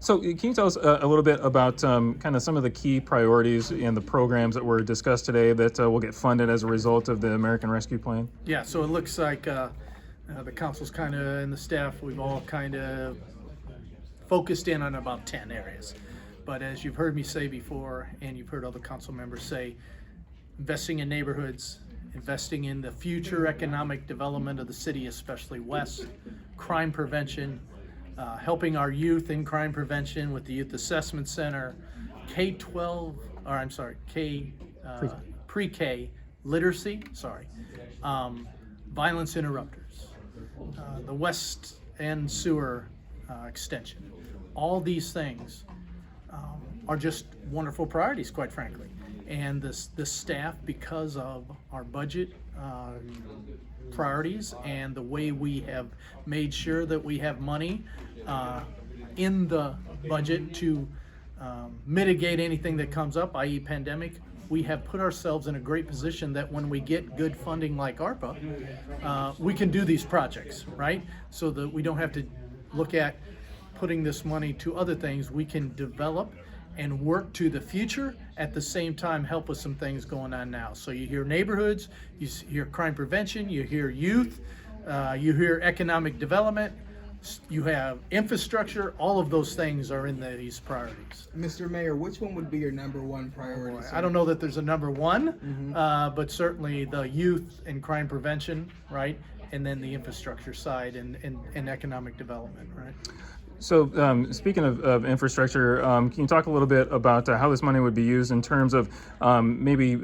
So can you tell us a little bit about kind of some of the key priorities and the programs that were discussed today that will get funded as a result of the American Rescue Plan? Yeah, so it looks like the council's kind of, and the staff, we've all kind of focused in on about 10 areas. But as you've heard me say before, and you've heard other council members say, investing in neighborhoods, investing in the future economic development of the city, especially west, crime prevention, helping our youth in crime prevention with the Youth Assessment Center, K-12, or I'm sorry, pre-K literacy, violence interrupters, the West End sewer extension. All these things are just wonderful priorities, quite frankly. And the staff, because of our budget priorities and the way we have made sure that we have money in the budget to mitigate anything that comes up, i.e. pandemic, we have put ourselves in a great position that when we get good funding like ARPA, we can do these projects, right? So that we don't have to look at putting this money to other things. We can develop and work to the future, at the same time help with some things going on now. So you hear neighborhoods, you hear crime prevention, you hear youth, you hear economic development, you have infrastructure. All of those things are in these priorities. Mr. Mayor, which one would be your number one priority? I don't know that there's a number one, but certainly the youth and crime prevention, right? And then the infrastructure side and economic development, right? So speaking of infrastructure, can you talk a little bit about how this money would be used in terms of maybe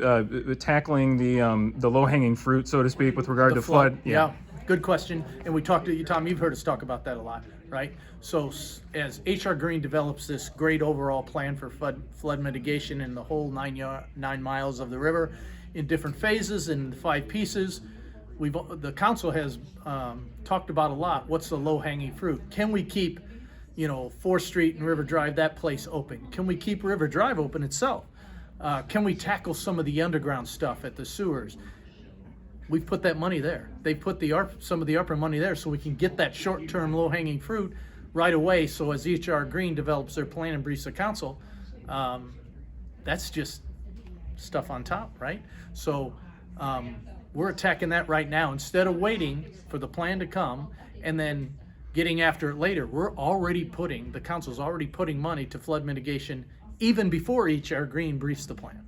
tackling the low-hanging fruit, so to speak, with regard to flood? Yeah, good question. And we talked to you, Tom, you've heard us talk about that a lot, right? So as H.R. Green develops this great overall plan for flood mitigation in the whole 9 miles of the river in different phases and 5 pieces, the council has talked about a lot. What's the low-hanging fruit? Can we keep 4th Street and River Drive, that place open? Can we keep River Drive open itself? Can we tackle some of the underground stuff at the sewers? We've put that money there. They put some of the ARPA money there so we can get that short-term low-hanging fruit right away. So as H.R. Green develops their plan and briefs the council, that's just stuff on top, right? So we're attacking that right now instead of waiting for the plan to come and then getting after it later. The council's already putting money to flood mitigation even before H.R. Green briefs the plan.